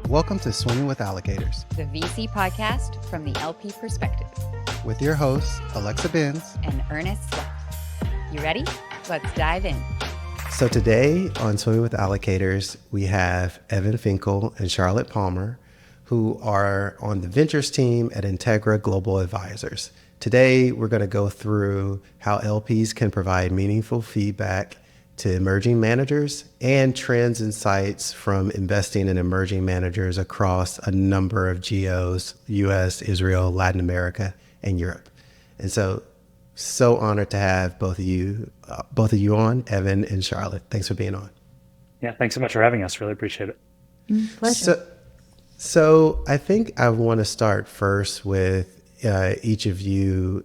Welcome to Swimming with Allocators, the VC podcast from the LP perspective, with your hosts, Alexa Benz and Ernest Sweat. You ready? Let's dive in. So today on Swimming with Allocators, we have Evan Finkel and Charlotte Palmer, who are on the ventures team at Integra Global Advisors. Today, we're going to go through how LPs can provide meaningful feedback to emerging managers and trends and insights from investing in emerging managers across a number of geos, US, Israel, Latin America, and Europe. And so honored to have both of you on, Evan and Charlotte. Thanks for being on. Yeah, thanks so much for having us. Really appreciate it. Pleasure. So I think I want to start first with each of you,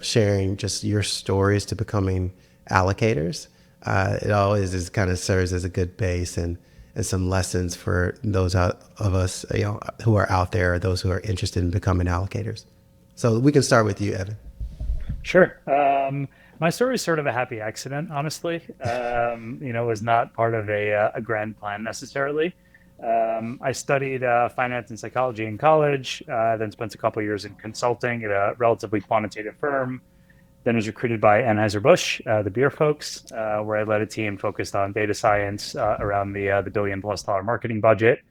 sharing just your stories to becoming allocators. It always kind of serves as a good base and some lessons for those of us who are out there, or those who are interested in becoming allocators. So we can start with you, Evan. Sure. My story is sort of a happy accident, honestly. It was not part of a grand plan necessarily. I studied finance and psychology in college, then spent a couple of years in consulting at a relatively quantitative firm. Then was recruited by Anheuser-Busch, the beer folks, where I led a team focused on data science around the $1 billion+ marketing budget.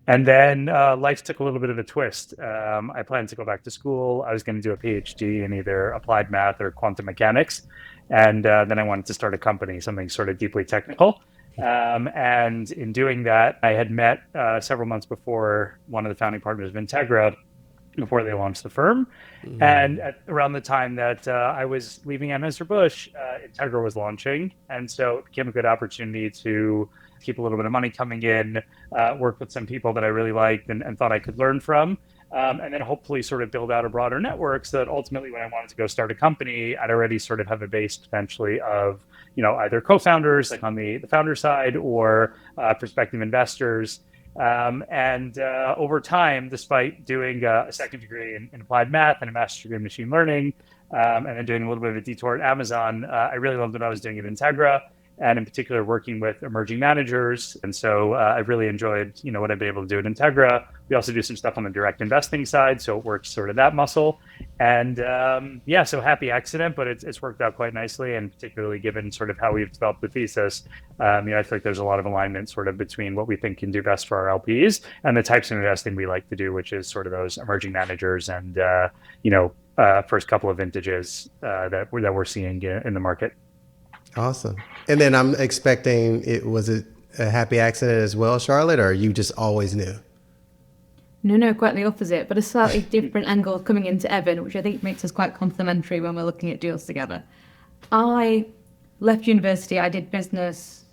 And then life took a little bit of a twist. I planned to go back to school. I was going to do a PhD in either applied math or quantum mechanics. And then I wanted to start a company, something sort of deeply technical. And in doing that, I had met several months before one of the founding partners of Integra, before they launched the firm. And around the time that I was leaving Anheuser-Busch, Integra was launching. And so it became a good opportunity to keep a little bit of money coming in, work with some people that I really liked and thought I could learn from, and then hopefully sort of build out a broader network so that ultimately when I wanted to go start a company, I'd already sort of have a base potentially of, either co-founders, like on the founder side, or prospective investors. Over time, despite doing a second degree in applied math and a master's degree in machine learning, and then doing a little bit of a detour at Amazon, I really loved what I was doing at Integra, and in particular working with emerging managers. And so I really enjoyed, what I've been able to do at Integra. We also do some stuff on the direct investing side, so it works sort of that muscle. And so happy accident, but it's worked out quite nicely. And particularly given sort of how we've developed the thesis, I feel like there's a lot of alignment sort of between what we think can do best for our LPs and the types of investing we like to do, which is sort of those emerging managers and, first couple of vintages that we're seeing in the market. Awesome. And then I'm expecting was it a happy accident as well, Charlotte, or you just always knew? No, quite the opposite, but a slightly different angle coming into Evan, which I think makes us quite complementary when we're looking at deals together. I left university, I did business,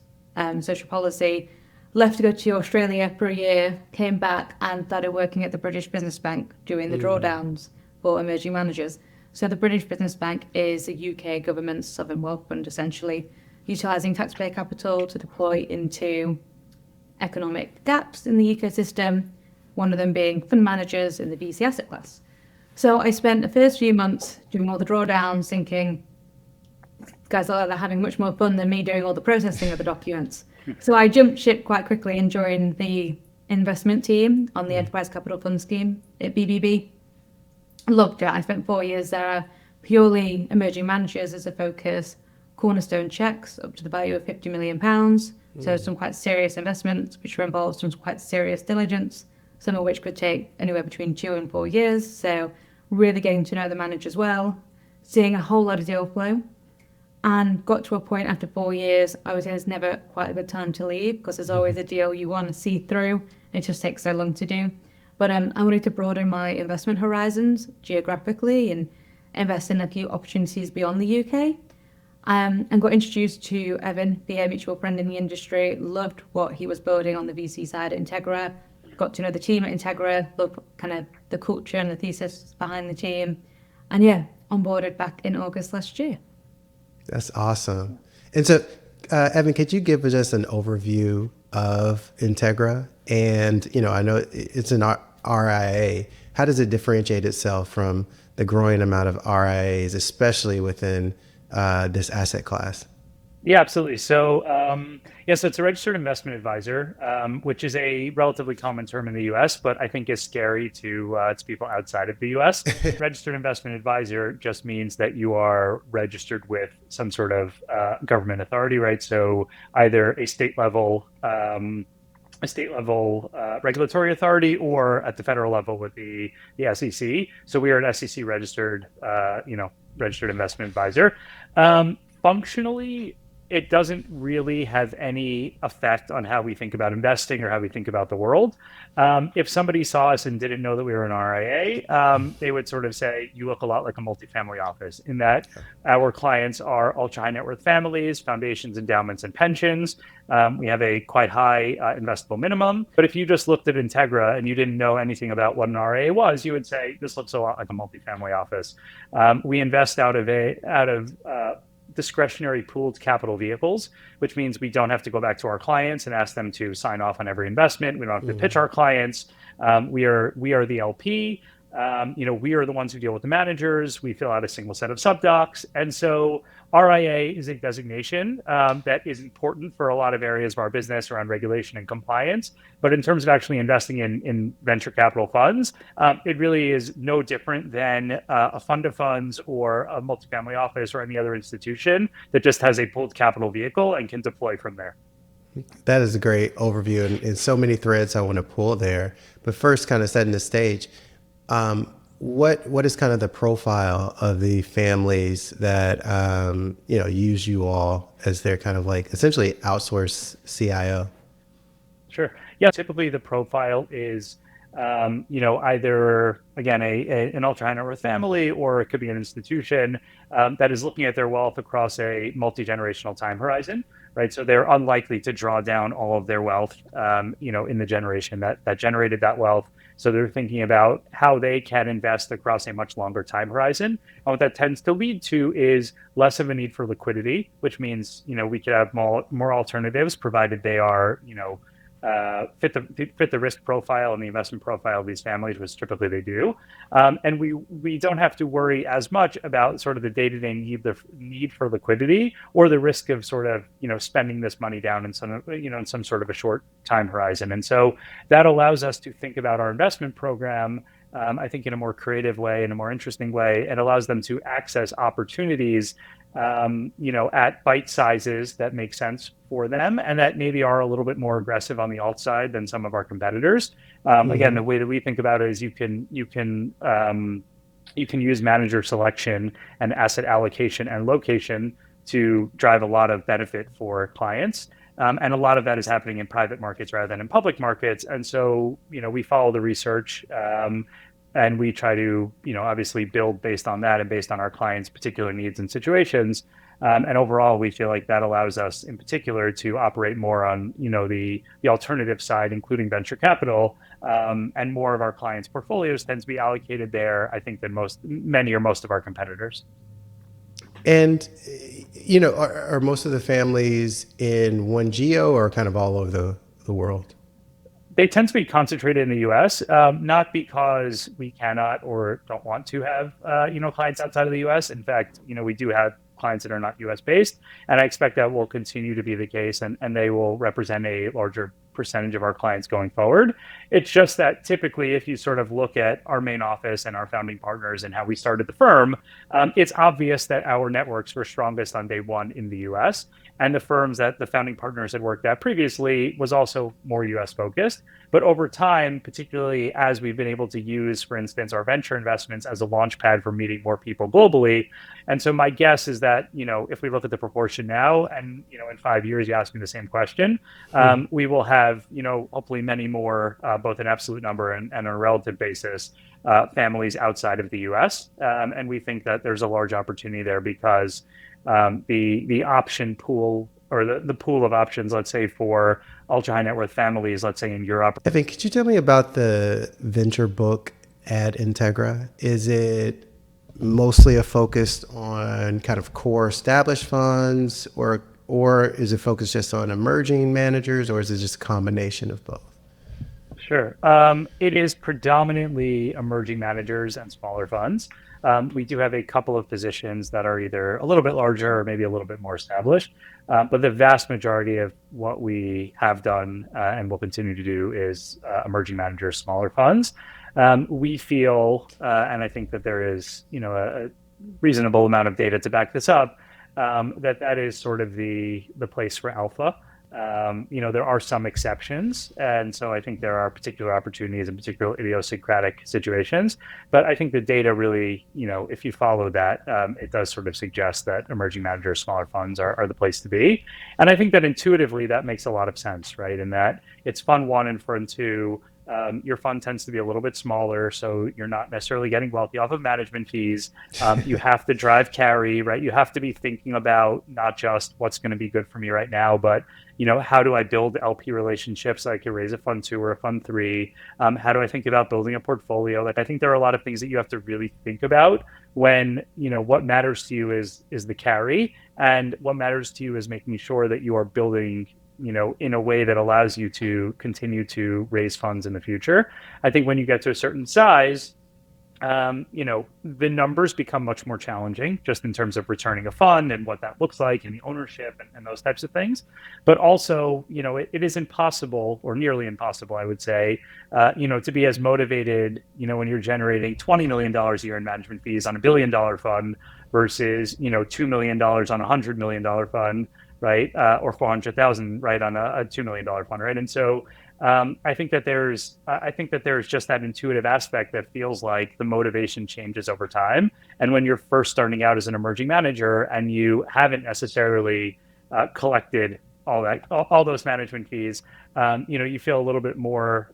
social policy, left to go to Australia for a year, came back and started working at the British Business Bank doing the drawdowns for emerging managers. So the British Business Bank is the UK government's sovereign wealth fund, essentially, utilising taxpayer capital to deploy into economic gaps in the ecosystem, one of them being fund managers in the VC asset class. So I spent the first few months doing all the drawdowns thinking, guys are having much more fun than me doing all the processing of the documents. So I jumped ship quite quickly and joined the investment team on the Enterprise Capital Fund scheme at BBB. Loved it. I spent 4 years there, purely emerging managers as a focus, cornerstone checks up to the value of £50 million. So some quite serious investments, which were involved some quite serious diligence, some of which could take anywhere between 2 and 4 years. So really getting to know the managers well, seeing a whole lot of deal flow, and got to a point after 4 years, I was there's never quite a good time to leave because there's always a deal you want to see through. It just takes so long to do. But I wanted to broaden my investment horizons geographically and invest in a few opportunities beyond the UK. And got introduced to Evan via a mutual friend in the industry. Loved what he was building on the VC side at Integra. Got to know the team at Integra. Loved kind of the culture and the thesis behind the team. And onboarded back in August last year. That's awesome. And so, Evan, could you give us just an overview of Integra? And, I know it's an RIA. How does it differentiate itself from the growing amount of RIAs, especially within this asset class? Yeah, absolutely. So it's a registered investment advisor, which is a relatively common term in the U.S., but I think is scary to people outside of the U.S. Registered investment advisor just means that you are registered with some sort of government authority, right? So either a state level regulatory authority, or at the federal level with the SEC. So we are an SEC registered, registered investment advisor. Functionally, it doesn't really have any effect on how we think about investing or how we think about the world. If somebody saw us and didn't know that we were an RIA, they would sort of say, you look a lot like a multifamily office, in that our clients are ultra high net worth families, foundations, endowments, and pensions. We have a quite high investable minimum. But if you just looked at Integra and you didn't know anything about what an RIA was, you would say, this looks a lot like a multifamily office. We invest out of discretionary pooled capital vehicles, which means we don't have to go back to our clients and ask them to sign off on every investment. We don't have to pitch our clients. We are the LP. We are the ones who deal with the managers. We fill out a single set of subdocs. And so RIA is a designation that is important for a lot of areas of our business around regulation and compliance. But in terms of actually investing in venture capital funds, it really is no different than a fund of funds or a multifamily office or any other institution that just has a pooled capital vehicle and can deploy from there. That is a great overview, and so many threads I want to pull there. But first, kind of setting the stage, what is kind of the profile of the families that use you all as their kind of like essentially outsourced CIO? Sure. Yeah. Typically, the profile is, either again an ultra high net worth family, or it could be an institution that is looking at their wealth across a multi-generational time horizon, right? So they're unlikely to draw down all of their wealth, in the generation that generated that wealth. So they're thinking about how they can invest across a much longer time horizon. And what that tends to lead to is less of a need for liquidity, which means, we could have more alternatives, provided they are, fit the risk profile and the investment profile of these families, which typically they do. And we don't have to worry as much about sort of the day-to-day need for liquidity, or the risk of sort of, spending this money down in some sort of a short time horizon. And so that allows us to think about our investment program, I think, in a more creative way, in a more interesting way, and allows them to access opportunities, at bite sizes that make sense for them, and that maybe are a little bit more aggressive on the alt side than some of our competitors. Again, the way that we think about it is you can use manager selection and asset allocation and location to drive a lot of benefit for clients. And a lot of that is happening in private markets rather than in public markets. And so, we follow the research, and we try to, obviously build based on that and based on our clients' particular needs and situations. And overall, we feel like that allows us, in particular, to operate more on, the alternative side, including venture capital, and more of our clients' portfolios tend to be allocated there, I think, than many or most of our competitors. And, are most of the families in one geo or kind of all over the world? They tend to be concentrated in the U.S., not because we cannot or don't want to have, clients outside of the U.S. In fact, we do have clients that are not U.S. based, and I expect that will continue to be the case, and they will represent a larger percentage of our clients going forward. It's just that typically, if you sort of look at our main office and our founding partners and how we started the firm, it's obvious that our networks were strongest on day one in the U.S., and the firms that the founding partners had worked at previously was also more US focused. But over time, particularly as we've been able to use, for instance, our venture investments as a launch pad for meeting more people globally. And so my guess is that, if we look at the proportion now and, in 5 years, you ask me the same question, we will have, hopefully many more, both in absolute number and on a relative basis, families outside of the US. And we think that there's a large opportunity there because the option pool, or the pool of options, let's say, for ultra high net worth families, let's say in Europe. Evan, could you tell me about the venture book at Integra? Is it mostly a focus on kind of core established funds, or is it focused just on emerging managers, or is it just a combination of both? Sure. It is predominantly emerging managers and smaller funds. We do have a couple of positions that are either a little bit larger or maybe a little bit more established. But the vast majority of what we have done and will continue to do is emerging managers, smaller funds. We feel, and I think that there is, a reasonable amount of data to back this up, that is sort of the place for alpha. There are some exceptions, and so I think there are particular opportunities in particular idiosyncratic situations. But I think the data really, if you follow that, it does sort of suggest that emerging managers, smaller funds are the place to be. And I think that intuitively that makes a lot of sense, right? In that it's fund one and fund two. Your fund tends to be a little bit smaller, so you're not necessarily getting wealthy off of management fees. You have to drive carry, right? You have to be thinking about not just what's going to be good for me right now, but how do I build LP relationships so I can raise a fund two or a fund three? How do I think about building a portfolio? Like, I think there are a lot of things that you have to really think about when, what matters to you is the carry, and what matters to you is making sure that you are building in a way that allows you to continue to raise funds in the future. I think when you get to a certain size, the numbers become much more challenging just in terms of returning a fund and what that looks like and the ownership and those types of things. But also, it is impossible, or nearly impossible, I would say, to be as motivated, when you're generating $20 million a year in management fees on $1 billion fund versus, $2 million on a $100 million fund, right? Or 400,000, right, on a $2 million fund, right? And so I think that there's just that intuitive aspect that feels like the motivation changes over time. And when you're first starting out as an emerging manager and you haven't necessarily collected all those management fees, you feel a little bit more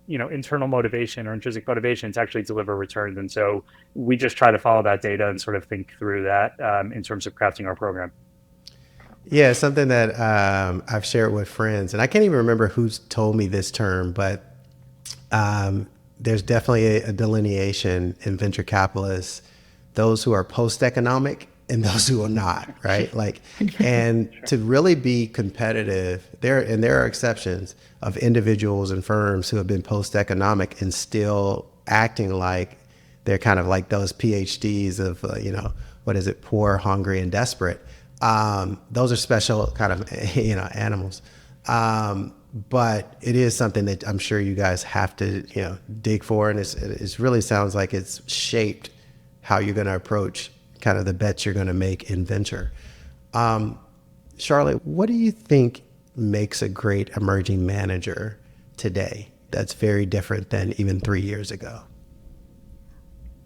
internal motivation or intrinsic motivation to actually deliver returns. And so we just try to follow that data and sort of think through that in terms of crafting our program. Yeah, something that I've shared with friends, and I can't even remember who's told me this term, but there's definitely a delineation in venture capitalists, those who are post-economic and those who are not, right? And to really be competitive, there are exceptions of individuals and firms who have been post-economic and still acting like they're kind of like those PhDs of, poor, hungry, and desperate. Those are special kind of, animals. But it is something that I'm sure you guys have to, dig for. And it really sounds like it's shaped how you're going to approach kind of the bets you're going to make in venture. Charlotte, what do you think makes a great emerging manager today that's very different than even 3 years ago?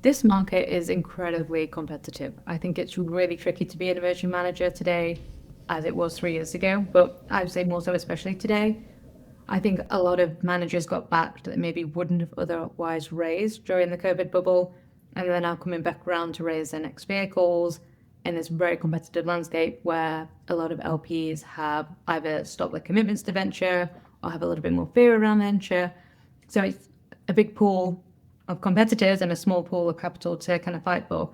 This market is incredibly competitive. I think it's really tricky to be an emerging manager today as it was 3 years ago, but I would say more so especially today. I think a lot of managers got backed that maybe wouldn't have otherwise raised during the COVID bubble, and they're now coming back around to raise their next vehicles in this very competitive landscape where a lot of LPs have either stopped their commitments to venture or have a little bit more fear around venture. So it's a big pool of competitors and a small pool of capital to kind of fight for.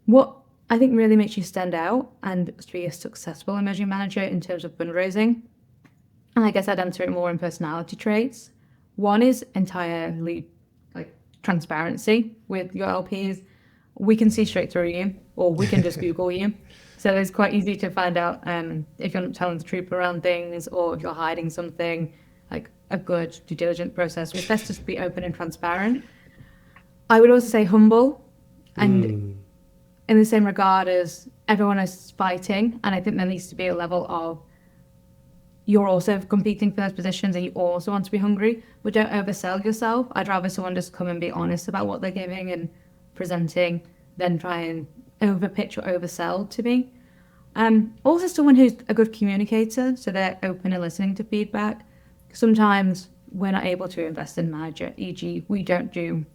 What I think really makes you stand out and be a successful emerging manager in terms of fundraising, and I guess I'd answer it more in personality traits. One is entirely transparency with your LPs. We can see straight through you, or we can just Google you. So it's quite easy to find out if you're not telling the truth around things or if you're hiding something. Like a good due diligence process, it's best just be open and transparent. I would also say humble, and in the same regard as everyone is fighting, and I think there needs to be a level of you're also competing for those positions and you also want to be hungry, but don't oversell yourself. I'd rather someone just come and be honest about what they're giving and presenting than try and overpitch or oversell to me. Also someone who's a good communicator, so they're open and listening to feedback. Sometimes we're not able to invest in manager, e.g. we don't do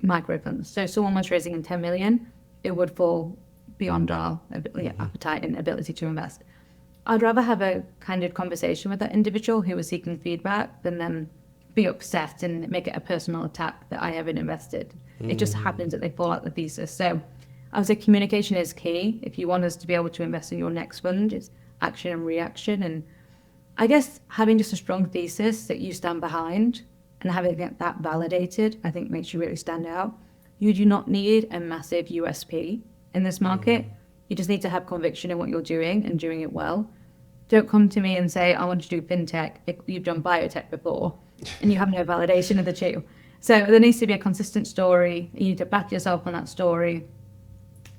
micro funds. So if someone was raising in 10 million, it would fall beyond our appetite and ability to invest. I'd rather have a candid conversation with that individual who was seeking feedback than them be upset and make it a personal attack that I haven't invested. It just happens that they fall out the thesis. So I would say communication is key. If you want us to be able to invest in your next fund, it's action and reaction. And I guess having just a strong thesis that you stand behind and having that validated, I think makes you really stand out. You do not need a massive USP in this market. You just need to have conviction in what you're doing and doing it well. don't come to me and say, I want to do fintech if you've done biotech before and you have no validation of the two. So there needs to be a consistent story. You need to back yourself on that story.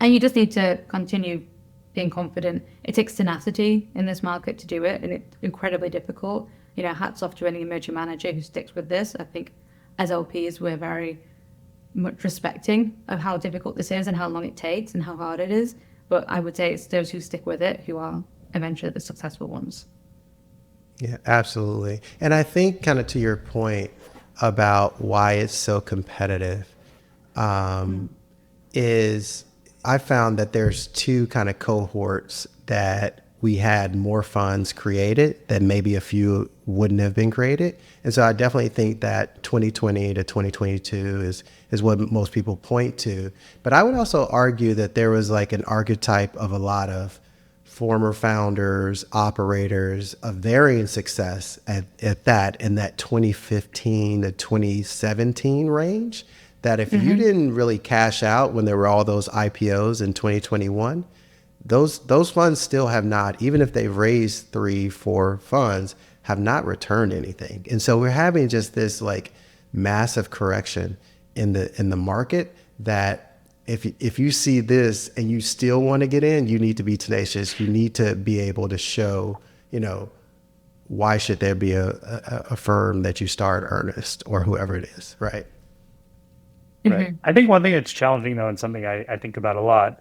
And you just need to continue being confident. It takes tenacity in this market to do it, and it's incredibly difficult. Hats off to any emerging manager who sticks with this. I think as LPs, we're very much respecting of how difficult this is and how long it takes and how hard it is. But I would say it's those who stick with it who are eventually the successful ones. Yeah, absolutely. And I think kind of to your point about why it's so competitive, is I found that there's two kind of cohorts that we had more funds created that maybe a few wouldn't have been created. And so I definitely think that 2020 to 2022 is what most people point to. But I would also argue that there was like an archetype of a lot of former founders, operators of varying success at that in that 2015 to 2017 range, that if you didn't really cash out when there were all those IPOs in 2021, those funds still have not, even if they've raised 3-4 funds, have not returned anything. And so we're having just this like massive correction in the market that if you see this and you still want to get in, you need to be tenacious. You need to be able to show, why should there be a firm that you start Earnest or whoever it is, right? Right. I think one thing that's challenging, though, and something I think about a lot,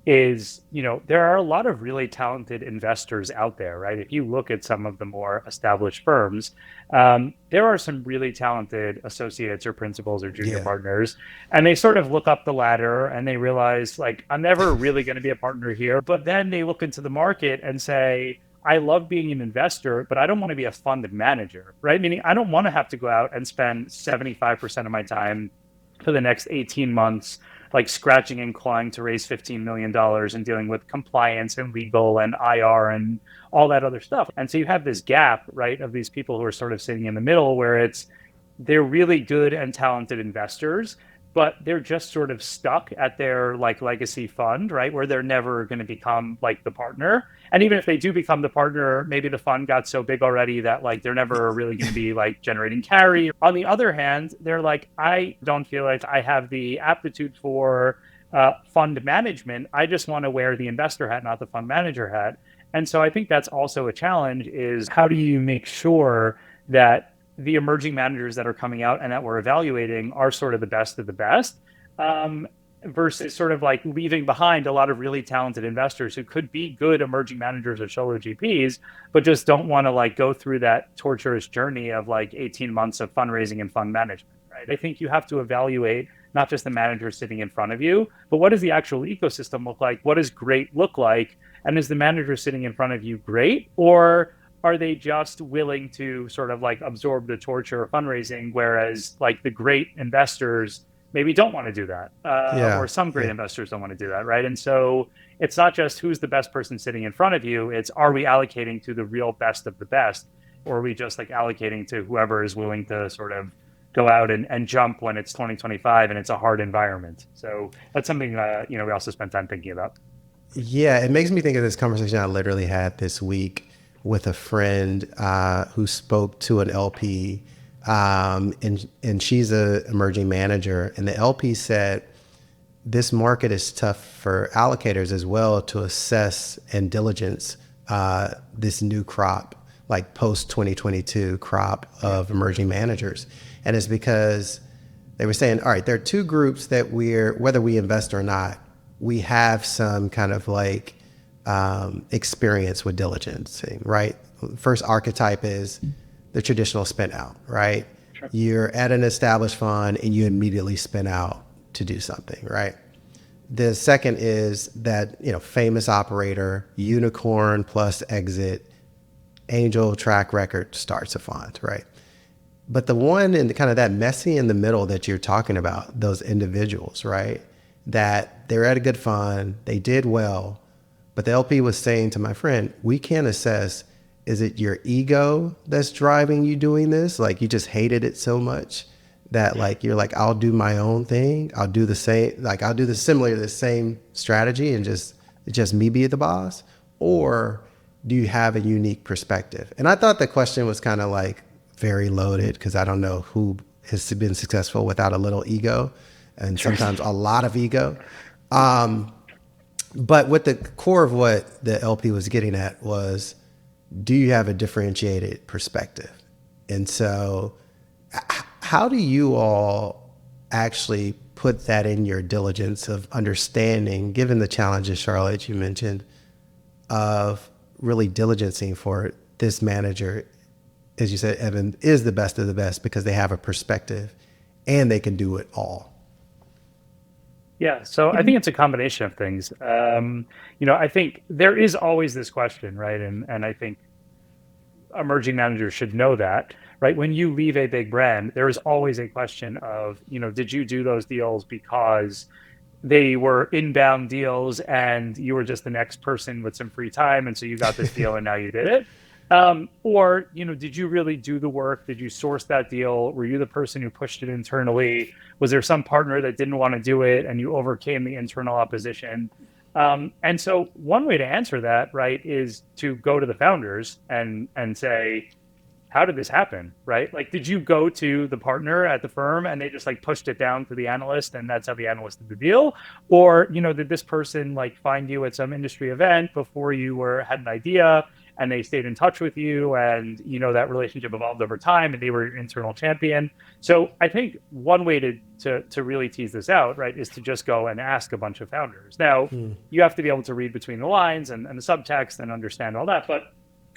is, there are a lot of really talented investors out there, right? If you look at some of the more established firms, there are some really talented associates or principals or junior partners, and they sort of look up the ladder and they realize, like, I'm never really going to be a partner here. But then they look into the market and say, I love being an investor, but I don't want to be a fund manager, right? Meaning I don't want to have to go out and spend 75% of my time for the next 18 months like scratching and clawing to raise $15 million and dealing with compliance and legal and IR and all that other stuff. And so you have this gap, right, of these people who are sort of sitting in the middle where they're really good and talented investors, but they're just sort of stuck at their like legacy fund, right, where they're never going to become like the partner. And even if they do become the partner, maybe the fund got so big already that like they're never really going to be like generating carry. On the other hand, they're like, I don't feel like I have the aptitude for fund management. I just want to wear the investor hat, not the fund manager hat. And so I think that's also a challenge, is how do you make sure that the emerging managers that are coming out and that we're evaluating are sort of the best of the best, versus sort of like leaving behind a lot of really talented investors who could be good emerging managers or solo GPs, but just don't want to like go through that torturous journey of like 18 months of fundraising and fund management, right? I think you have to evaluate not just the manager sitting in front of you, but what does the actual ecosystem look like? What does great look like? And is the manager sitting in front of you great? Or are they just willing to sort of like absorb the torture of fundraising, whereas like the great investors maybe don't want to do that, or some great investors don't want to do that, right? And so it's not just who's the best person sitting in front of you, it's are we allocating to the real best of the best, or are we just like allocating to whoever is willing to sort of go out and jump when it's 2025 and it's a hard environment. So that's something we also spent time thinking about. Yeah, it makes me think of this conversation I literally had this week with a friend who spoke to an LP, and she's an emerging manager. And the LP said, this market is tough for allocators as well to assess and diligence this new crop, like post 2022 crop of emerging managers. And it's because they were saying, all right, there are two groups that whether we invest or not, we have some kind of like experience with diligencing, right? First archetype is the traditional spin out, right? Sure. You're at an established fund and you immediately spin out to do something, right? The second is that, famous operator, unicorn plus exit, angel track record starts a fund, right? But the one in kind of that messy in the middle that you're talking about, those individuals, right? That they're at a good fund, they did well, but the LP was saying to my friend, we can't assess, is it your ego that's driving you doing this? Like you just hated it so much that like, you're like, I'll do my own thing. I'll do the same, like I'll do the same strategy and just me be the boss. Or do you have a unique perspective? And I thought the question was kind of like very loaded because I don't know who has been successful without a little ego and sometimes a lot of ego. But what the core of what the LP was getting at was, do you have a differentiated perspective? And so how do you all actually put that in your diligence of understanding, given the challenges, Charlotte, you mentioned, of really diligencing for this manager, as you said, Evan, is the best of the best because they have a perspective and they can do it all? Yeah, so I think it's a combination of things. I think there is always this question, right? And I think emerging managers should know that, right? When you leave a big brand, there is always a question of, did you do those deals because they were inbound deals and you were just the next person with some free time, and so you got this deal and now you did it? Or, did you really do the work? Did you source that deal? Were you the person who pushed it internally? Was there some partner that didn't want to do it and you overcame the internal opposition? And so one way to answer that, right, is to go to the founders and say, how did this happen, right? Like, did you go to the partner at the firm and they just like pushed it down to the analyst and that's how the analyst did the deal? Or, did this person like find you at some industry event before you had an idea and they stayed in touch with you and, that relationship evolved over time and they were your internal champion? So I think one way to really tease this out, right, is to just go and ask a bunch of founders. Now, you have to be able to read between the lines and the subtext and understand all that. But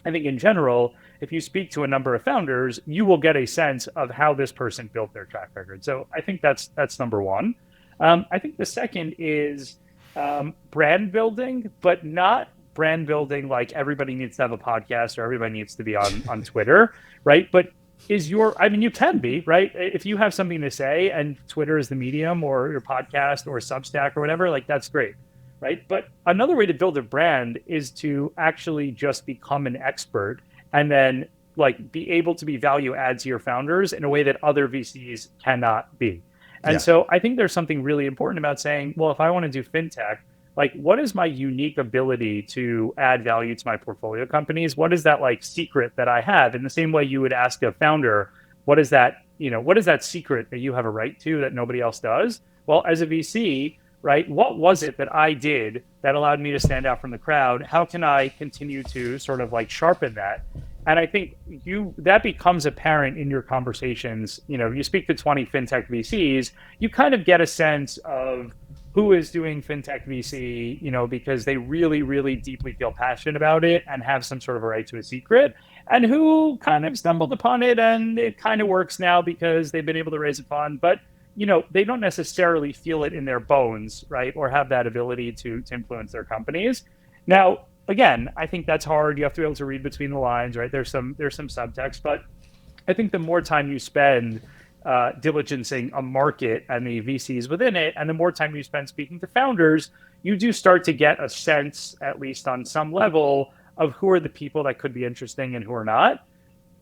I think in general, if you speak to a number of founders, you will get a sense of how this person built their track record. So I think that's number one. I think the second is brand building, but not brand building like everybody needs to have a podcast or everybody needs to be on Twitter, right? But you can be, right? If you have something to say and Twitter is the medium or your podcast or Substack or whatever, like that's great, right? But another way to build a brand is to actually just become an expert and then like be able to be value add to your founders in a way that other VCs cannot be. And so I think there's something really important about saying, well, if I want to do fintech, like, what is my unique ability to add value to my portfolio companies? What is that like secret that I have? In the same way you would ask a founder, what is that secret that you have a right to that nobody else does? Well, as a VC, right, what was it that I did that allowed me to stand out from the crowd? How can I continue to sort of like sharpen that? And I think that becomes apparent in your conversations. You speak to 20 fintech VCs, you kind of get a sense of who is doing fintech VC, because they really, really deeply feel passionate about it and have some sort of a right to a secret, and who kind of stumbled upon it and it kind of works now because they've been able to raise a fund, but they don't necessarily feel it in their bones, right? Or have that ability to influence their companies. Now, again, I think that's hard. You have to be able to read between the lines, right? There's some subtext, but I think the more time you spend diligencing a market and the VCs within it, and the more time you spend speaking to founders, you do start to get a sense, at least on some level, of who are the people that could be interesting and who are not.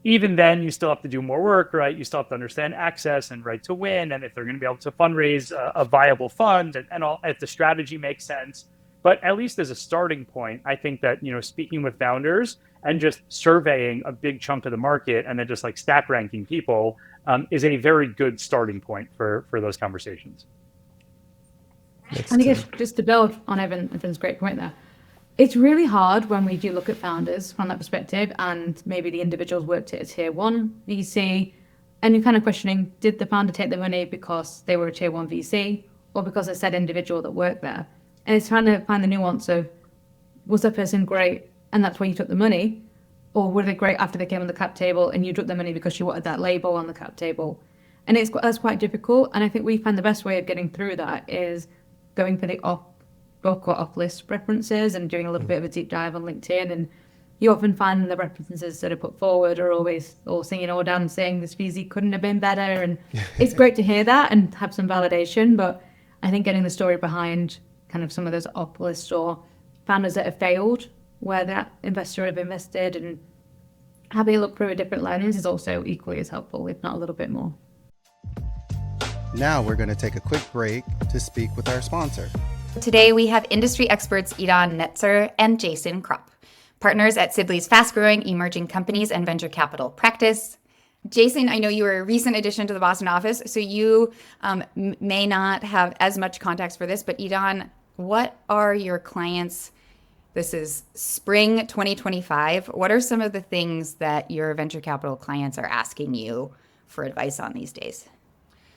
Even then, you still have to do more work, right? You still have to understand access and right to win, and if they're going to be able to fundraise a viable fund, and all, if the strategy makes sense. But at least as a starting point, I think that speaking with founders and just surveying a big chunk of the market and then just like stack ranking people is a very good starting point for those conversations. And I guess just to build on Evan's great point there, it's really hard when we do look at founders from that perspective, and maybe the individuals worked at a tier one VC, and you're kind of questioning, did the founder take the money because they were a tier one VC or because they said individual that worked there? And it's trying to find the nuance of, was that person great and that's why you took the money? Or were they great after they came on the cap table and you took the money because you wanted that label on the cap table? And that's quite difficult. And I think we find the best way of getting through that is going for the off-book or off-list references and doing a little bit of a deep dive on LinkedIn. And you often find the references that are put forward are always all singing or dancing, this VC couldn't have been better. And it's great to hear that and have some validation. But I think getting the story behind kind of some of those off-lists or founders that have failed, where that investor have invested, and having a look through a different lens is also equally as helpful, if not a little bit more. Now we're going to take a quick break to speak with our sponsor. Today we have industry experts Idan and Jason Kropp. partners at Sidley's fast-growing emerging companies and venture capital practice. Jason, I know you were a recent addition to the Boston office, so you may not have as much context for this, but Idan, what are your clients? This is spring 2025. What are some of the things that your venture capital clients are asking you for advice on these days?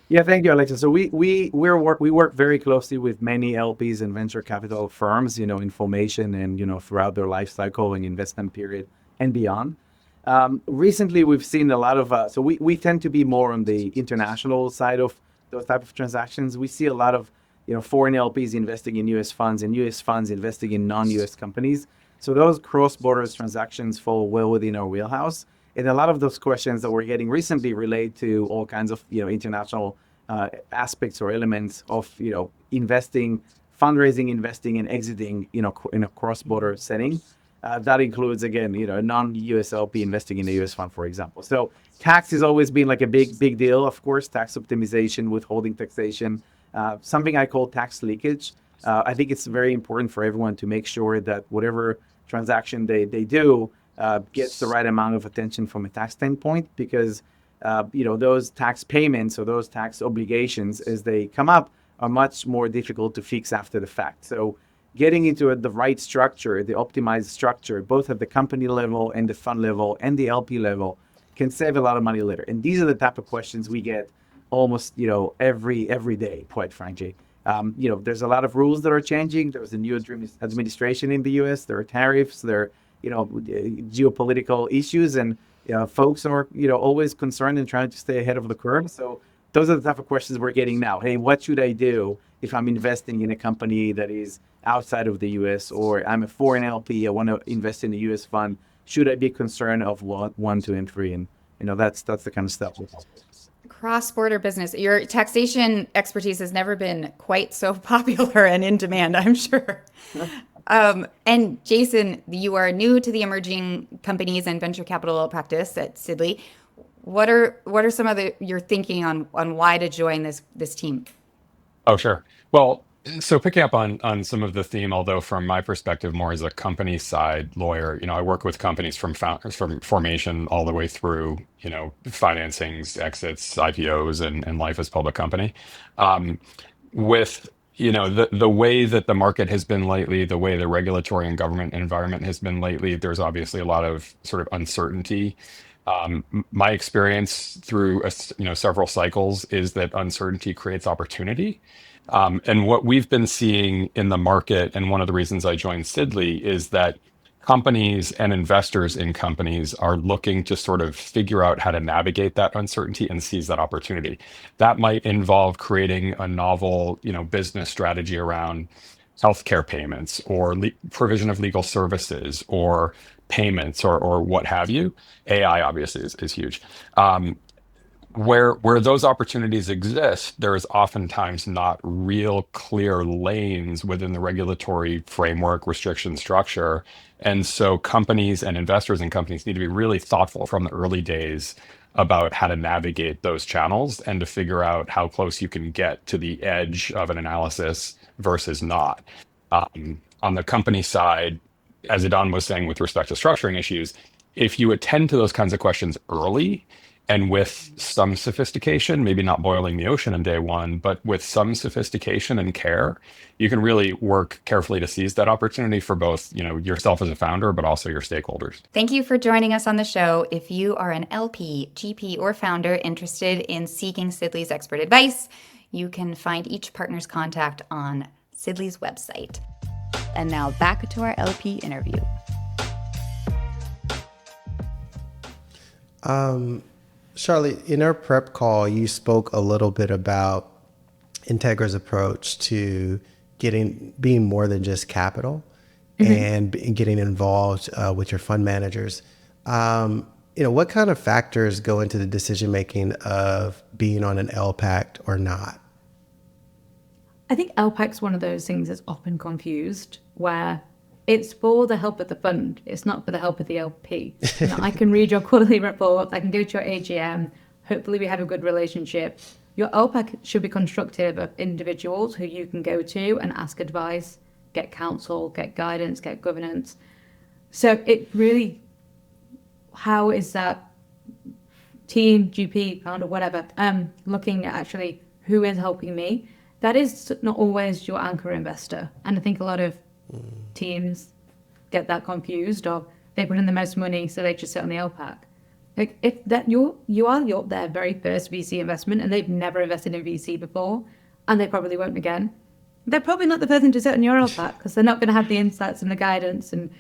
Yeah, thank you, Alexa. So we work very closely with many LPs and venture capital firms, in formation and, throughout their life cycle and investment period and beyond. Recently, we've seen a lot of, so we tend to be more on the international side of those type of transactions. We see a lot of, foreign LPs investing in U.S. funds and U.S. funds investing in non-U.S. companies. So those cross-border transactions fall well within our wheelhouse. And a lot of those questions that we're getting recently relate to all kinds of, international aspects or elements of, investing, fundraising, investing, and exiting, in a cross-border setting. That includes, again, a non-US LP investing in a US fund, for example. So tax has always been like a big deal, of course, tax optimization, withholding taxation, something I call tax leakage. I think it's very important for everyone to make sure that whatever transaction they do gets the right amount of attention from a tax standpoint, because, those tax payments or those tax obligations as they come up are much more difficult to fix after the fact. So getting into the right structure, the optimized structure, both at the company level and the fund level and the LP level, can save a lot of money later. And these are the type of questions we get almost, every day, quite frankly. There's a lot of rules that are changing. There's a new administration in the US. There are tariffs. There are, geopolitical issues, and folks are, always concerned and trying to stay ahead of the curve. So those are the type of questions we're getting now. Hey, what should I do if I'm investing in a company that is outside of the US, or I'm a foreign LP, I want to invest in a US fund? Should I be concerned of 1, 2, and 3? And, that's the kind of stuff. Cross-border business. Your taxation expertise has never been quite so popular and in demand, I'm sure. And Jason, you are new to the emerging companies and venture capital practice at Sidley. What are some of your thinking on why to join this team? Oh, sure. Well, so picking up on some of the theme, although from my perspective, more as a company side lawyer, I work with companies from formation all the way through, financings, exits, IPOs, and life as public company. With the way that the market has been lately, the way the regulatory and government environment has been lately, there's obviously a lot of sort of uncertainty. My experience through several cycles is that uncertainty creates opportunity. And what we've been seeing in the market, and one of the reasons I joined Sidley, is that companies and investors in companies are looking to sort of figure out how to navigate that uncertainty and seize that opportunity. That might involve creating a novel, business strategy around healthcare payments or provision of legal services or payments or what have you. AI obviously is huge. Where those opportunities exist, there is oftentimes not real clear lanes within the regulatory framework, restriction structure. And so companies and investors in companies need to be really thoughtful from the early days about how to navigate those channels and to figure out how close you can get to the edge of an analysis versus not. On the company side, as Idan was saying with respect to structuring issues, if you attend to those kinds of questions early and with some sophistication, maybe not boiling the ocean on day one, but with some sophistication and care, you can really work carefully to seize that opportunity for both, yourself as a founder, but also your stakeholders. Thank you for joining us on the show. If you are an LP, GP, or founder interested in seeking Sidley's expert advice, you can find each partner's contact on Sidley's website. And now back to our LP interview. Charlotte, in our prep call, you spoke a little bit about Integra's approach to being more than just capital and getting involved with your fund managers. What kind of factors go into the decision making of being on an LPAC or not? I think LPAC's one of those things that's often confused, where it's for the help of the fund. It's not for the help of the LP. I can read your quarterly report. I can go to your AGM. Hopefully we have a good relationship. Your LPAC should be constructive of individuals who you can go to and ask advice, get counsel, get guidance, get governance. So it really, how is that team, GP, founder, whatever, looking at actually who is helping me? That is not always your anchor investor. And I think a lot of teams get that confused, or they put in the most money, so they just sit on the LPAC. Like, if that you are their very first VC investment, and they've never invested in VC before, and they probably won't again, they're probably not the person to sit on your LPAC, because they're not going to have the insights and the guidance and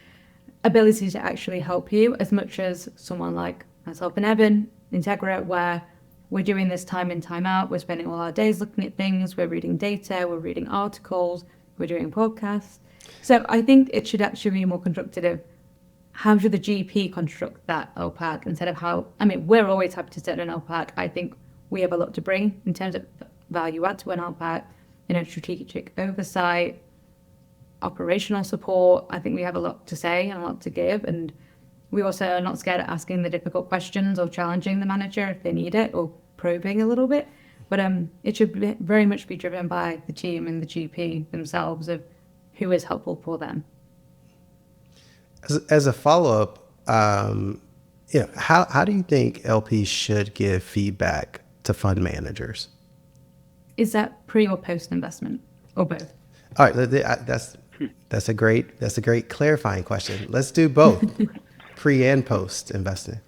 ability to actually help you as much as someone like myself and Evan, Integra, where we're doing this time in, time out. We're spending all our days looking at things. We're reading data. We're reading articles. We're doing podcasts. So I think it should actually be more constructive. How should the GP construct that LPAC instead of how, I mean, we're always happy to sit in an LPAC. I think we have a lot to bring in terms of value add to an LPAC, strategic oversight, operational support. I think we have a lot to say and a lot to give. And we also are not scared of asking the difficult questions or challenging the manager if they need it, or probing a little bit. But it should very much be driven by the team and the GP themselves of who is helpful for them. As a follow-up, how do you think LPs should give feedback to fund managers? Is that pre or post investment, or both? All right, that's a great clarifying question. Let's do both, pre and post investing.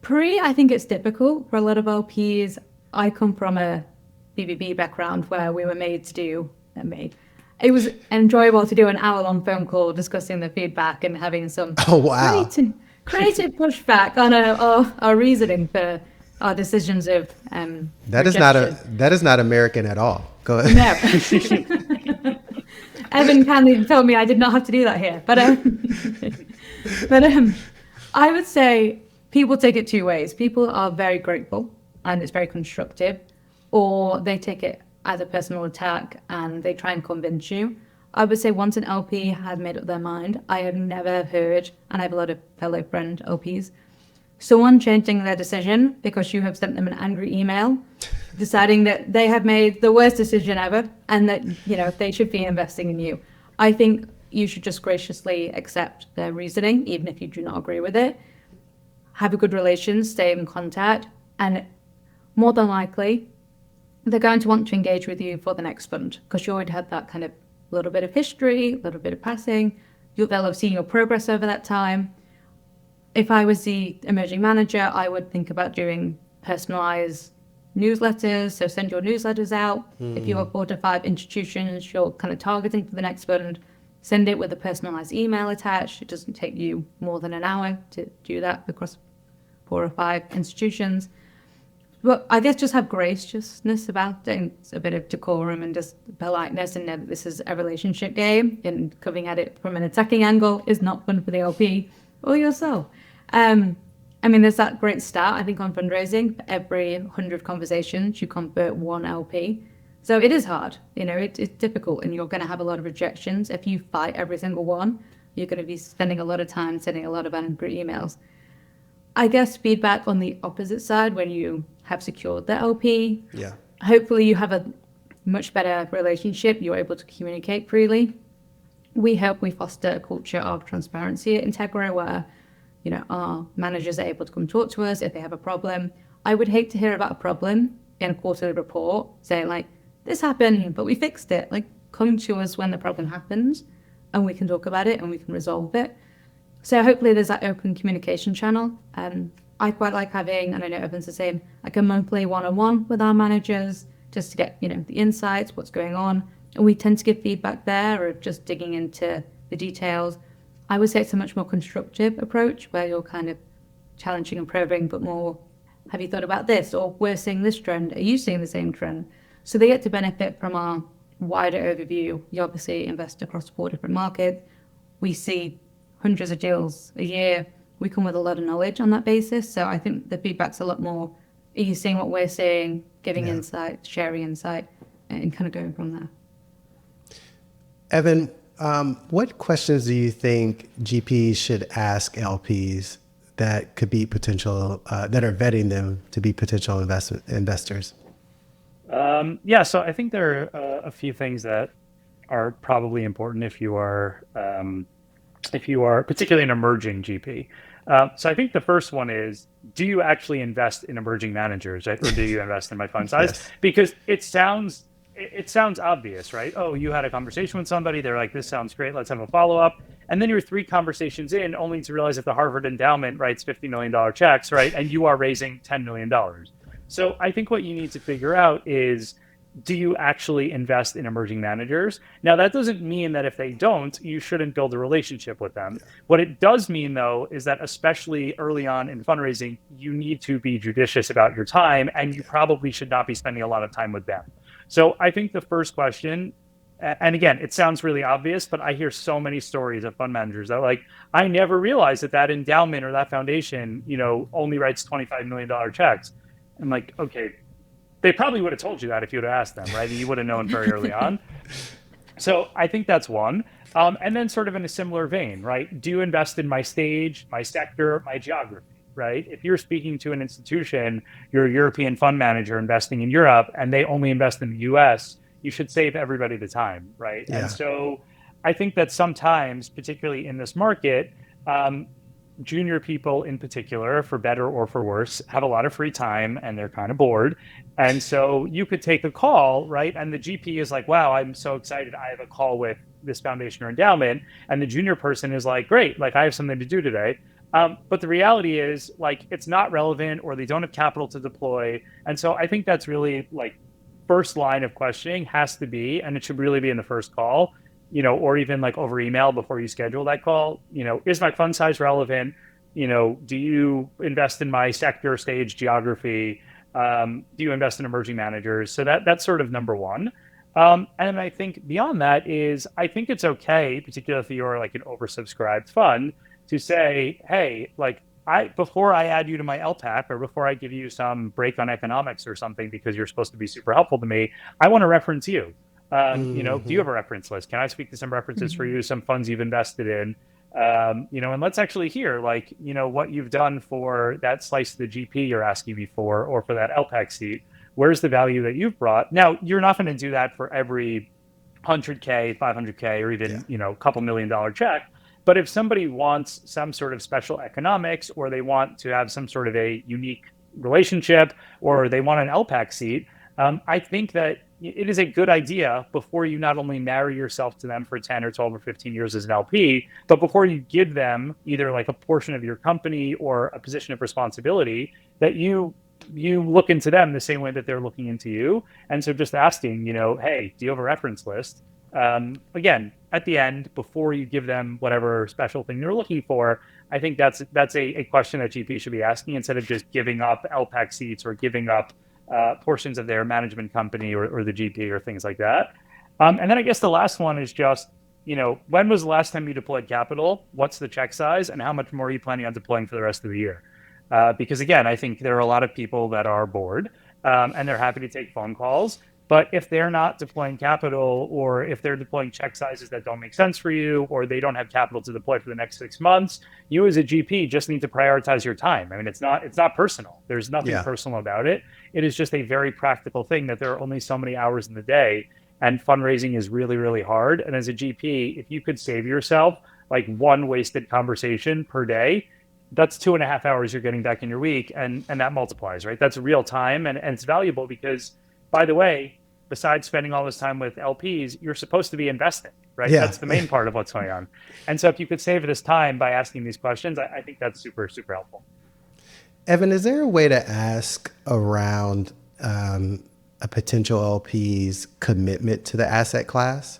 Pre, I think it's difficult for a lot of LPs. I come from a BBB background where we were made to do, it was enjoyable to do an hour-long phone call discussing the feedback and having some creative pushback on our reasoning for our decisions of that is not American at all. Go ahead. No. Evan kindly told me I did not have to do that here, but I would say people take it two ways. People are very grateful and it's very constructive, or they take it as a personal attack and they try and convince you. I would say once an LP has made up their mind, I have never heard, and I have a lot of fellow friend LPs, someone changing their decision because you have sent them an angry email deciding that they have made the worst decision ever and that they should be investing in you. I think you should just graciously accept their reasoning, even if you do not agree with it. Have a good relations, stay in contact, and more than likely they're going to want to engage with you for the next fund because you already had that kind of little bit of history, a little bit of passing. They'll have seen your progress over that time. If I was the emerging manager, I would think about doing personalized newsletters. So send your newsletters out. If you have 4 to 5 institutions you're kind of targeting for the next fund, send it with a personalized email attached. It doesn't take you more than an hour to do that across 4 or 5 institutions. But I guess just have graciousness about it, and a bit of decorum and just politeness, and know that this is a relationship game, and coming at it from an attacking angle is not fun for the LP or yourself. There's that great stat, I think, on fundraising. For every 100 conversations, you convert 1 LP. So it is hard. It's difficult, and you're going to have a lot of rejections. If you fight every single one, you're going to be spending a lot of time sending a lot of angry emails. I guess feedback on the opposite side, when you have secured the LP. Yeah. Hopefully you have a much better relationship. You're able to communicate freely. We foster a culture of transparency at Integra where, our managers are able to come talk to us if they have a problem. I would hate to hear about a problem in a quarterly report saying like, this happened, but we fixed it. Like, come to us when the problem happens and we can talk about it and we can resolve it. So hopefully there's that open communication channel. I quite like having, and I know Evan's the same, like a monthly one-on-one with our managers just to get, the insights, what's going on. And we tend to give feedback there or just digging into the details. I would say it's a much more constructive approach where you're kind of challenging and probing, but more, have you thought about this? Or we're seeing this trend. Are you seeing the same trend? So they get to benefit from our wider overview. You obviously invest across 4 different markets. We see hundreds of deals a year. We come with a lot of knowledge on that basis. So I think the feedback's a lot more, are you seeing what we're seeing, giving insight, sharing insight, and kind of going from there. Evan, what questions do you think GPs should ask LPs that could be potential, that are vetting them to be potential investors? So I think there are a few things that are probably important if you are if you are particularly an emerging GP. So I think the first one is, do you actually invest in emerging managers, right? Or do you invest in my fund size? Yes. Because it sounds obvious, right? Oh, you had a conversation with somebody. They're like, this sounds great. Let's have a follow-up. And then you're 3 conversations in, only to realize that the Harvard endowment writes $50 million checks, right? And you are raising $10 million. So I think what you need to figure out is, do you actually invest in emerging managers? Now, that doesn't mean that if they don't, you shouldn't build a relationship with them. Yeah. What it does mean, though, is that especially early on in fundraising, you need to be judicious about your time, and you probably should not be spending a lot of time with them. So I think the first question, and again, it sounds really obvious, but I hear so many stories of fund managers that are like, I never realized that endowment or that foundation, only writes $25 million checks. I'm like, okay, they probably would have told you that if you would have asked them, right? You would have known very early on. So I think that's one. And then sort of in a similar vein, right? Do you invest in my stage, my sector, my geography, right? If you're speaking to an institution, you're a European fund manager investing in Europe, and they only invest in the US, you should save everybody the time, right? Yeah. And so I think that sometimes, particularly in this market, junior people in particular, for better or for worse, have a lot of free time and they're kind of bored. And so you could take a call, right? And the GP is like, wow, I'm so excited. I have a call with this foundation or endowment. And the junior person is like, great, like I have something to do today. But the reality is, like, it's not relevant, or they don't have capital to deploy. And so I think that's really, like, first line of questioning has to be, and it should really be in the first call, or even like over email before you schedule that call, is my fund size relevant? Do you invest in my sector, stage, geography? Do you invest in emerging managers? So that's sort of number one. And I think beyond that is, I think it's okay, particularly if you're like an oversubscribed fund, to say, hey, like, before I add you to my LPAC, or before I give you some break on economics or something because you're supposed to be super helpful to me, I want to reference you. Do you have a reference list? Can I speak to some references for you, some funds you've invested in? And let's actually hear, like, what you've done for that slice of the GP you're asking me for, or for that LPAC seat. Where's the value that you've brought? Now, you're not going to do that for every 100K, 500K, or even, a couple $1 million check. But if somebody wants some sort of special economics, or they want to have some sort of a unique relationship, or they want an LPAC seat, I think that it is a good idea, before you not only marry yourself to them for 10 or 12 or 15 years as an LP, but before you give them either like a portion of your company or a position of responsibility, that you look into them the same way that they're looking into you. And so just asking, hey, do you have a reference list? Again, at the end, before you give them whatever special thing they're looking for, I think that's a question that GP should be asking, instead of just giving up LPAC seats or giving up portions of their management company or the GP or things like that. And then I guess the last one is just, when was the last time you deployed capital? What's the check size? And how much more are you planning on deploying for the rest of the year? Because again, I think there are a lot of people that are bored and they're happy to take phone calls. But if they're not deploying capital, or if they're deploying check sizes that don't make sense for you, or they don't have capital to deploy for the next 6 months, you as a GP just need to prioritize your time. I mean, it's not personal. There's nothing personal about it. It is just a very practical thing that there are only so many hours in the day, and fundraising is really, really hard. And as a GP, if you could save yourself like one wasted conversation per day, that's 2.5 hours you're getting back in your week, and that multiplies, right? That's real time, and it's valuable because, by the way, besides spending all this time with LPs, you're supposed to be investing, right? Yeah. That's the main part of what's going on. And so if you could save this time by asking these questions, I think that's super, super helpful. Evan, is there a way to ask around a potential LP's commitment to the asset class?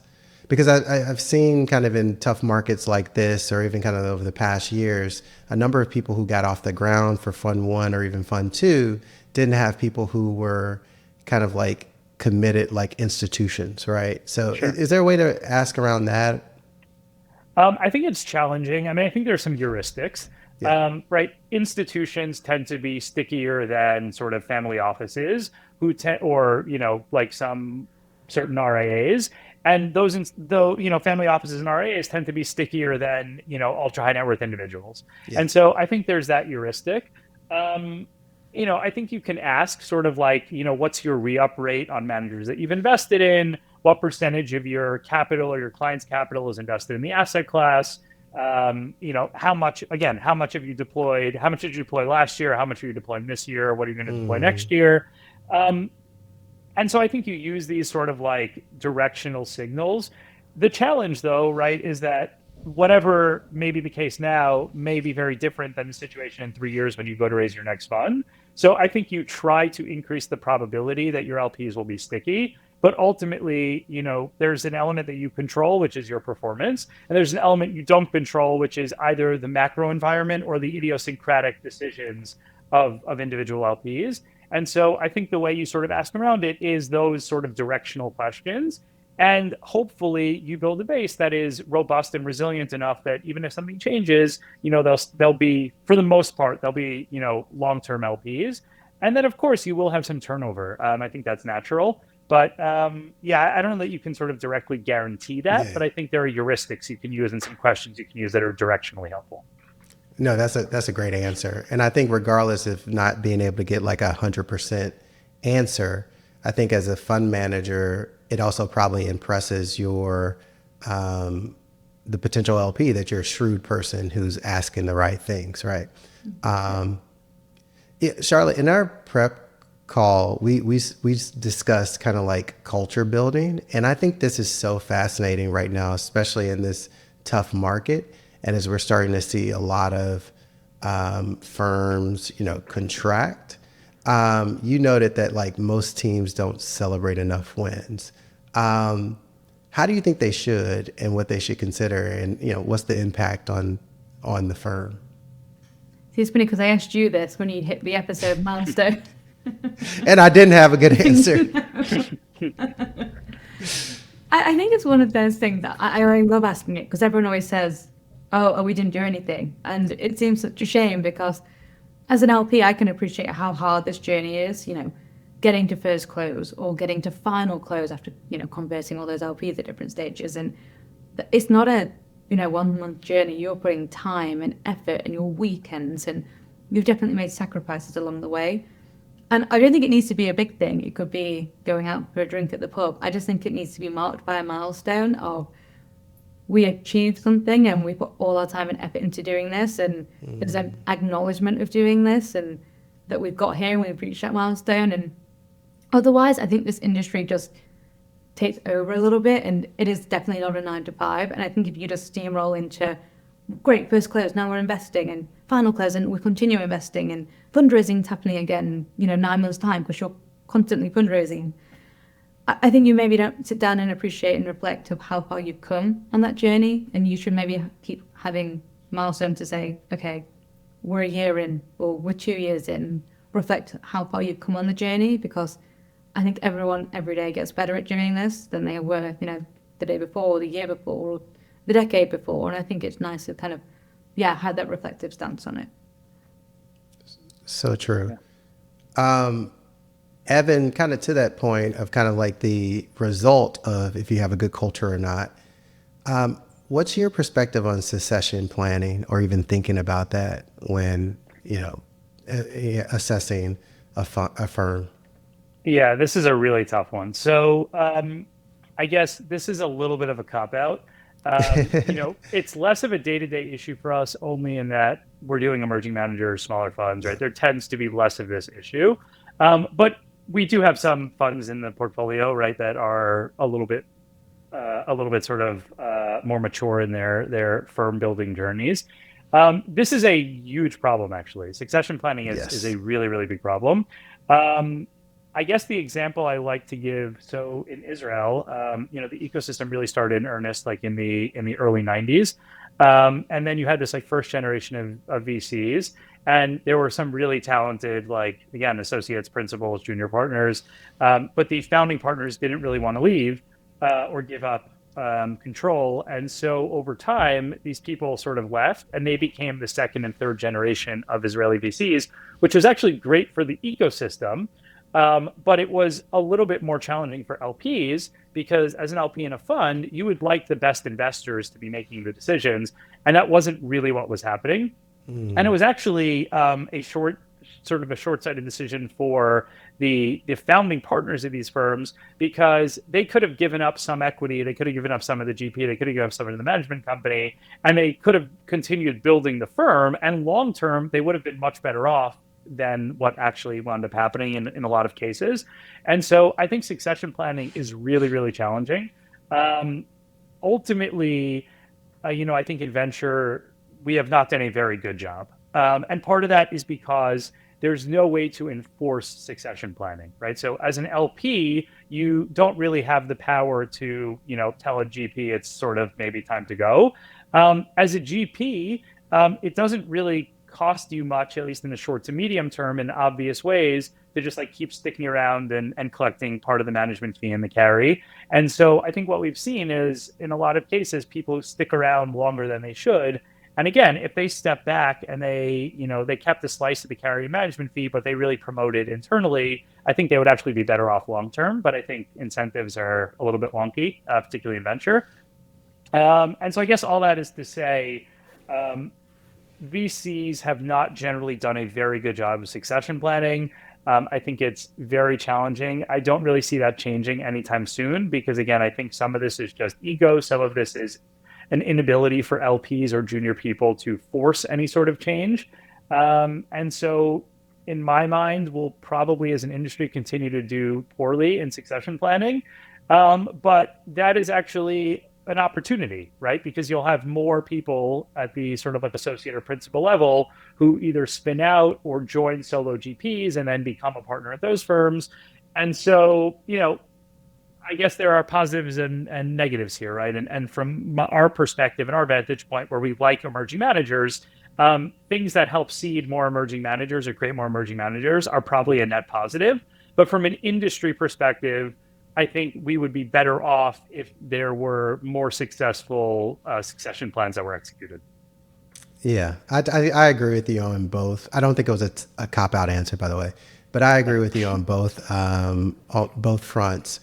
Because I've seen kind of in tough markets like this, or even kind of over the past years, a number of people who got off the ground for Fund 1 or even Fund 2 didn't have people who were kind of like committed like institutions, right? So sure. Is there a way to ask around that? I think it's challenging. I mean, I think there's some heuristics, right? Institutions tend to be stickier than sort of family offices or like some certain RIAs. And those, family offices and RIAs tend to be stickier than, ultra high net worth individuals. Yeah. And so I think there's that heuristic. I think you can ask sort of like, what's your re-up rate on managers that you've invested in? What percentage of your capital or your client's capital is invested in the asset class? How much have you deployed? How much did you deploy last year? How much are you deploying this year? What are you going to deploy next year? And so I think you use these sort of like directional signals. The challenge, though, right, is that whatever may be the case now may be very different than the situation in 3 years when you go to raise your next fund. So I think you try to increase the probability that your LPs will be sticky. But ultimately, there's an element that you control, which is your performance. And there's an element you don't control, which is either the macro environment or the idiosyncratic decisions of individual LPs. And so I think the way you sort of ask around it is those sort of directional questions. And hopefully you build a base that is robust and resilient enough that even if something changes, they'll be, for the most part, they'll be, long-term LPs. And then, of course, you will have some turnover. I think that's natural. But I don't know that you can sort of directly guarantee that. But I think there are heuristics you can use and some questions you can use that are directionally helpful. No, that's a great answer. And I think regardless of not being able to get like 100% answer, I think as a fund manager, it also probably impresses your the potential LP that you're a shrewd person who's asking the right things, right? Charlotte, in our prep call, we discussed kind of like culture building, and I think this is so fascinating right now, especially in this tough market, and as we're starting to see a lot of firms, contract. You noted that like most teams don't celebrate enough wins. How do you think they should, and what they should consider, and what's the impact on the firm? See, it's funny because I asked you this when you hit the episode milestone. And I didn't have a good answer. I think it's one of those things that I love asking it because everyone always says, oh, we didn't do anything. And it seems such a shame because as an LP, I can appreciate how hard this journey is, getting to first close or getting to final close after, converting all those LPs at different stages. And it's not a, 1 month journey. You're putting time and effort and your weekends, and you've definitely made sacrifices along the way. And I don't think it needs to be a big thing. It could be going out for a drink at the pub. I just think it needs to be marked by a milestone of we achieved something and we put all our time and effort into doing this, and there's an acknowledgement of doing this and that we've got here and we've reached that milestone. And otherwise, I think this industry just takes over a little bit, and it is definitely not a 9 to 5. And I think if you just steamroll into great first close, now we're investing, and final close, and we continue investing, and fundraising's happening again, 9 months time because you're constantly fundraising. I think you maybe don't sit down and appreciate and reflect of how far you've come on that journey, and you should maybe keep having milestones to say, okay, we're a year in, or we're 2 years in, reflect how far you've come on the journey, because I think everyone every day gets better at doing this than they were, the day before, or the year before, or the decade before. And I think it's nice to kind of, have that reflective stance on it. So true. Yeah. Evan, kind of to that point of kind of like the result of if you have a good culture or not, what's your perspective on succession planning or even thinking about that when, assessing a firm? Yeah, this is a really tough one. So I guess this is a little bit of a cop-out. It's less of a day-to-day issue for us only in that we're doing emerging managers, smaller funds, right? There tends to be less of this issue. But we do have some funds in the portfolio, right, that are a little bit sort of more mature in their firm building journeys. This is a huge problem, actually. Succession planning is a really, really big problem. I guess the example I like to give, so in Israel, the ecosystem really started in earnest like in the early 90s. And then you had this like first generation of VCs, and there were some really talented, like, again, associates, principals, junior partners. But the founding partners didn't really want to leave or give up control. And so over time, these people sort of left, and they became the second and third generation of Israeli VCs, which was actually great for the ecosystem. But it was a little bit more challenging for LPs because as an LP in a fund, you would like the best investors to be making the decisions. And that wasn't really what was happening. And it was actually a sort of a short-sighted decision for the founding partners of these firms, because they could have given up some equity, they could have given up some of the GP, they could have given up some of the management company, and they could have continued building the firm. And long term, they would have been much better off than what actually wound up happening in a lot of cases. And so I think succession planning is really, really challenging. Ultimately, I think in venture, we have not done a very good job. And part of that is because there's no way to enforce succession planning, right? So as an LP, you don't really have the power to, tell a GP it's sort of maybe time to go. As a GP, it doesn't really cost you much, at least in the short to medium term, in obvious ways, to just like keep sticking around and collecting part of the management fee and the carry. And so I think what we've seen is, in a lot of cases, people stick around longer than they should. And again, if they step back and they kept a slice of the carry management fee, but they really promoted internally, I think they would actually be better off long term. But I think incentives are a little bit wonky, particularly in venture. And so I guess all that is to say, VCs have not generally done a very good job of succession planning. I think it's very challenging. I don't really see that changing anytime soon, because again, I think some of this is just ego. Some of this is an inability for LPs or junior people to force any sort of change. And so in my mind, we'll probably as an industry continue to do poorly in succession planning. But that is actually an opportunity, right? Because you'll have more people at the sort of like associate or principal level who either spin out or join solo GPs and then become a partner at those firms. And so, I guess there are positives and negatives here, right? And from our perspective and our vantage point, where we like emerging managers, things that help seed more emerging managers or create more emerging managers are probably a net positive. But from an industry perspective, I think we would be better off if there were more successful succession plans that were executed. Yeah, I agree with you on both. I don't think it was a cop-out answer, by the way, but I agree with you on both fronts.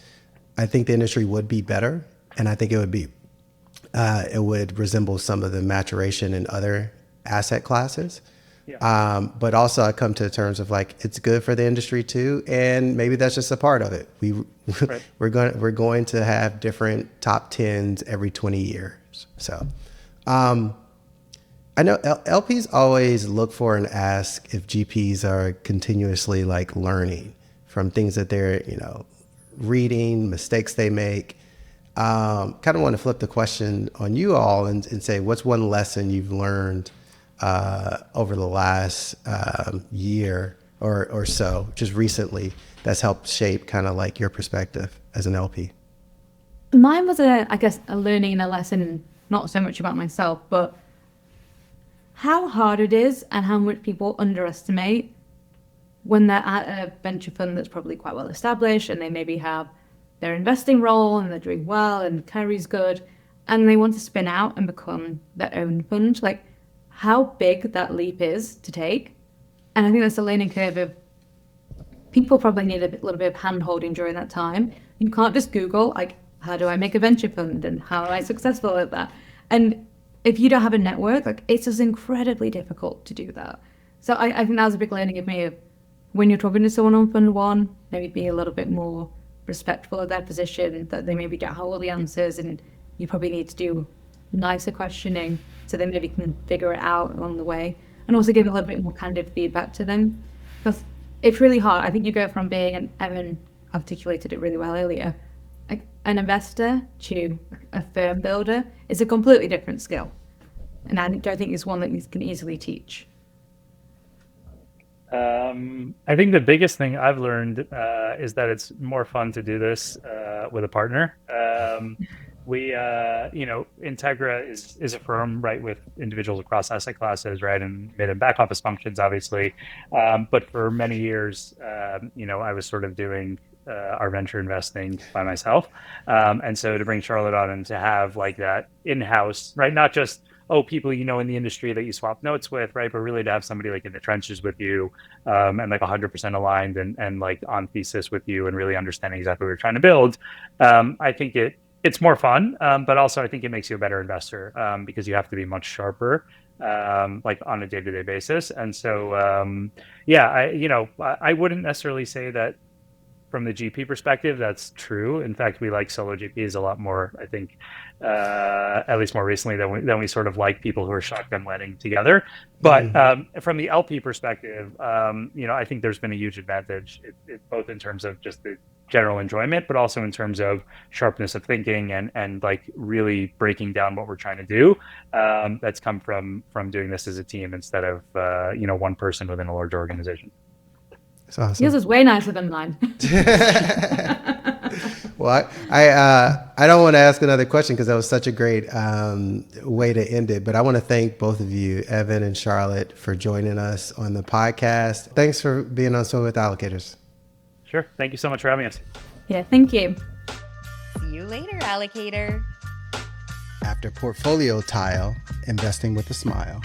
I think the industry would be better, and I think it would resemble some of the maturation in other asset classes. Yeah. But also I come to terms of like, it's good for the industry too, and maybe that's just a part of it. Right. We're going to have different top 10s every 20 years. So I know LPs always look for and ask if GPs are continuously like learning from things that they're reading, mistakes they make. Kind of want to flip the question on you all and say, what's one lesson you've learned over the last year or so, just recently, that's helped shape kind of like your perspective as an LP? Mine was a learning and a lesson, not so much about myself, but how hard it is and how much people underestimate when they're at a venture fund that's probably quite well established and they maybe have their investing role and they're doing well and carry's good and they want to spin out and become their own fund. Like, how big that leap is to take. And I think that's a learning curve of people probably need a little bit of hand holding during that time. You can't just Google, like, how do I make a venture fund and how am I successful at that? And if you don't have a network, like, it's just incredibly difficult to do that. So I think that was a big learning of me of when you're talking to someone on fund one, maybe be a little bit more respectful of their position, that they maybe don't have all the answers and you probably need to do nicer questioning so they maybe can figure it out along the way, and also give a little bit more candid feedback to them, because it's really hard. I think you go from being, and Evan articulated it really well earlier, like an investor to a firm builder is a completely different skill, and I don't think it's one that you can easily teach. I think the biggest thing I've learned is that it's more fun to do this with a partner. We, Integra is a firm, right, with individuals across asset classes, right, and mid and back office functions, obviously. But for many years, I was sort of doing our venture investing by myself. And so to bring Charlotte on and to have like that in-house, right, not just, people in the industry that you swap notes with, right, but really to have somebody like in the trenches with you and like 100% aligned and like on thesis with you and really understanding exactly what you're trying to build. I think it's more fun, but also I think it makes you a better investor because you have to be much sharper like on a day-to-day basis. And so, yeah, I wouldn't necessarily say that from the GP perspective, that's true. In fact, we like solo GPs a lot more, I think, at least more recently than we sort of like people who are shotgun wedding together. But from the LP perspective, I think there's been a huge advantage, both in terms of just the general enjoyment, but also in terms of sharpness of thinking and like really breaking down what we're trying to do. That's come from doing this as a team instead of one person within a large organization. That's awesome. Yours is way nicer than mine. Well, I don't want to ask another question because that was such a great way to end it. But I want to thank both of you, Evan and Charlotte, for joining us on the podcast. Thanks for being on Swimming with Allocators. Sure. Thank you so much for having us. Yeah, thank you. See you later, Allocator. After Portfolio Tile, Investing with a Smile.